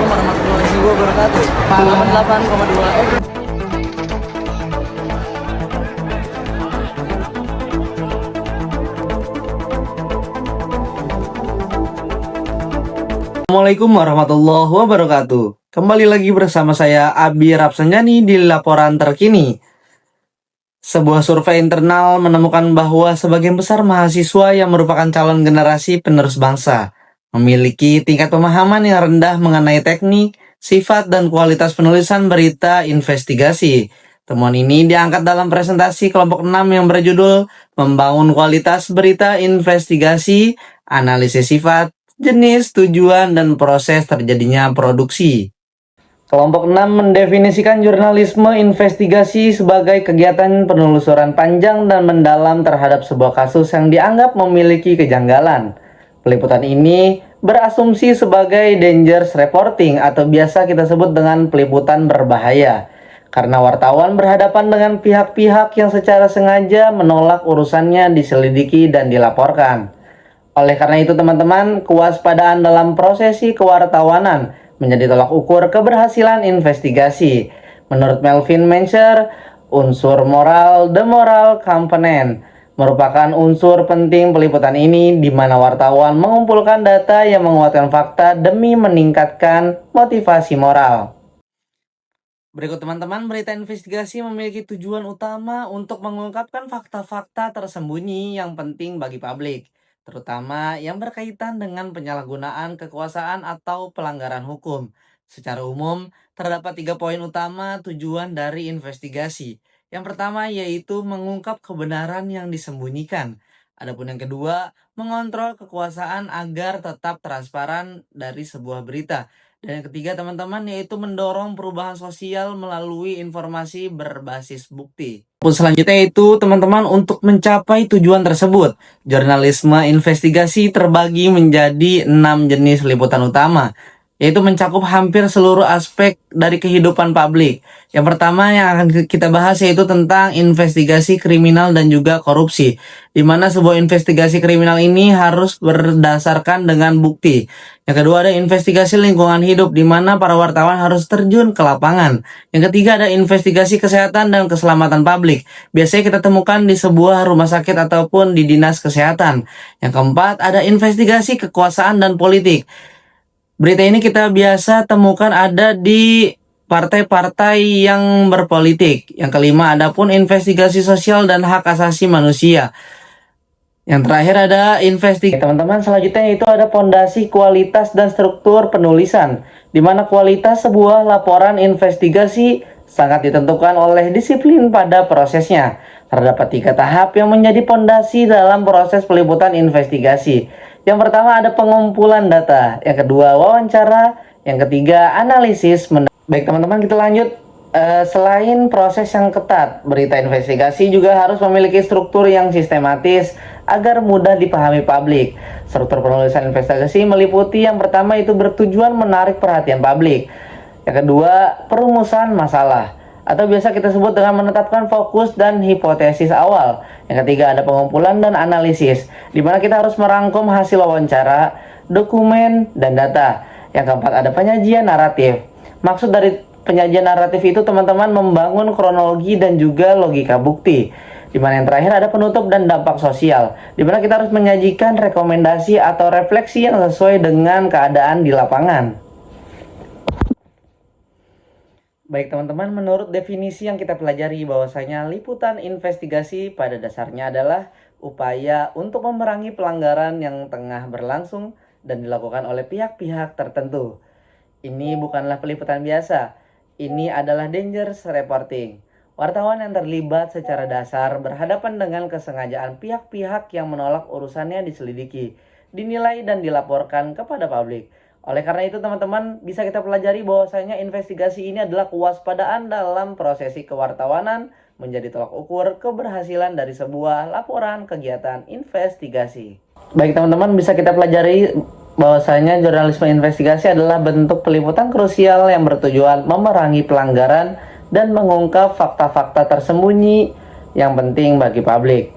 Assalamualaikum warahmatullahi wabarakatuh. 8,2 FM. Assalamualaikum warahmatullahi wabarakatuh. Kembali lagi bersama saya Abi Rapsanjani di laporan terkini. Sebuah survei internal menemukan bahwa sebagian besar mahasiswa yang merupakan calon generasi penerus bangsa memiliki tingkat pemahaman yang rendah mengenai teknik, sifat, dan kualitas penulisan berita investigasi. Temuan ini diangkat dalam presentasi kelompok 6 yang berjudul Membangun Kualitas Berita Investigasi, Analisis Sifat, Jenis, tujuan, dan proses terjadinya produksi. Kelompok 6 mendefinisikan jurnalisme investigasi sebagai kegiatan penelusuran panjang dan mendalam terhadap sebuah kasus yang dianggap memiliki kejanggalan. Peliputan ini berasumsi sebagai dangerous reporting atau biasa kita sebut dengan peliputan berbahaya, karena wartawan berhadapan dengan pihak-pihak yang secara sengaja menolak urusannya diselidiki dan dilaporkan. Oleh karena itu teman-teman, kewaspadaan dalam prosesi kewartawanan menjadi tolak ukur keberhasilan investigasi. Menurut Melvin Mencher, unsur moral, the moral component, merupakan unsur penting peliputan ini di mana wartawan mengumpulkan data yang menguatkan fakta demi meningkatkan motivasi moral. Berikut teman-teman, berita investigasi memiliki tujuan utama untuk mengungkapkan fakta-fakta tersembunyi yang penting bagi publik, terutama yang berkaitan dengan penyalahgunaan kekuasaan atau pelanggaran hukum. Secara umum, terdapat 3 poin utama tujuan dari investigasi. Yang pertama yaitu mengungkap kebenaran yang disembunyikan. Adapun yang kedua, mengontrol kekuasaan agar tetap transparan dari sebuah berita. Dan yang ketiga teman-teman yaitu mendorong perubahan sosial melalui informasi berbasis bukti. Selanjutnya itu teman-teman untuk mencapai tujuan tersebut, jurnalisme investigasi terbagi menjadi 6 jenis liputan utama, yaitu mencakup hampir seluruh aspek dari kehidupan publik. Yang pertama yang akan kita bahas yaitu tentang investigasi kriminal dan juga korupsi, di mana sebuah investigasi kriminal ini harus berdasarkan dengan bukti. Yang kedua ada investigasi lingkungan hidup, di mana para wartawan harus terjun ke lapangan. Yang ketiga ada investigasi kesehatan dan keselamatan publik. Biasanya kita temukan di sebuah rumah sakit ataupun di dinas kesehatan. Yang keempat ada investigasi kekuasaan dan politik. Berita ini kita biasa temukan ada di partai-partai yang berpolitik. Yang kelima ada pun investigasi sosial dan hak asasi manusia. Yang terakhir ada investigasi. Teman-teman, selanjutnya itu ada pondasi kualitas dan struktur penulisan, di mana kualitas sebuah laporan investigasi sangat ditentukan oleh disiplin pada prosesnya. Terdapat 3 tahap yang menjadi pondasi dalam proses peliputan investigasi. Yang pertama ada pengumpulan data, yang kedua wawancara, yang ketiga analisis. Baik teman-teman, kita lanjut. Selain proses yang ketat, berita investigasi juga harus memiliki struktur yang sistematis agar mudah dipahami publik. Struktur penulisan investigasi meliputi yang pertama itu bertujuan menarik perhatian publik. Yang kedua, perumusan masalah, atau biasa kita sebut dengan menetapkan fokus dan hipotesis awal. Yang ketiga ada pengumpulan dan analisis, di mana kita harus merangkum hasil wawancara, dokumen, dan data. Yang keempat ada penyajian naratif. Maksud dari penyajian naratif itu teman-teman membangun kronologi dan juga logika bukti. Di mana yang terakhir ada penutup dan dampak sosial, di mana kita harus menyajikan rekomendasi atau refleksi yang sesuai dengan keadaan di lapangan. Baik teman-teman, menurut definisi yang kita pelajari bahwasanya liputan investigasi pada dasarnya adalah upaya untuk memerangi pelanggaran yang tengah berlangsung dan dilakukan oleh pihak-pihak tertentu. Ini bukanlah peliputan biasa, ini adalah dangerous reporting. Wartawan yang terlibat secara dasar berhadapan dengan kesengajaan pihak-pihak yang menolak urusannya diselidiki, dinilai dan dilaporkan kepada publik. Oleh karena itu teman-teman bisa kita pelajari bahwasanya investigasi ini adalah kewaspadaan dalam prosesi kewartawanan menjadi tolak ukur keberhasilan dari sebuah laporan kegiatan investigasi. Baik teman-teman, bisa kita pelajari bahwasanya jurnalisme investigasi adalah bentuk peliputan krusial yang bertujuan memerangi pelanggaran dan mengungkap fakta-fakta tersembunyi yang penting bagi publik.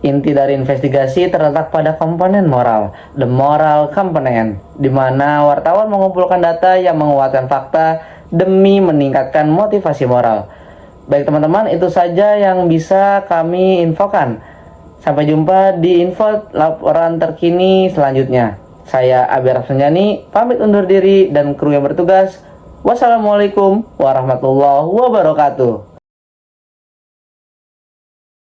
Inti dari investigasi terletak pada komponen moral, the moral component, di mana wartawan mengumpulkan data yang menguatkan fakta demi meningkatkan motivasi moral. Baik teman-teman, itu saja yang bisa kami infokan. Sampai jumpa di info laporan terkini selanjutnya. Saya Abi Rapsanjani, pamit undur diri dan kru yang bertugas. Wassalamualaikum warahmatullahi wabarakatuh.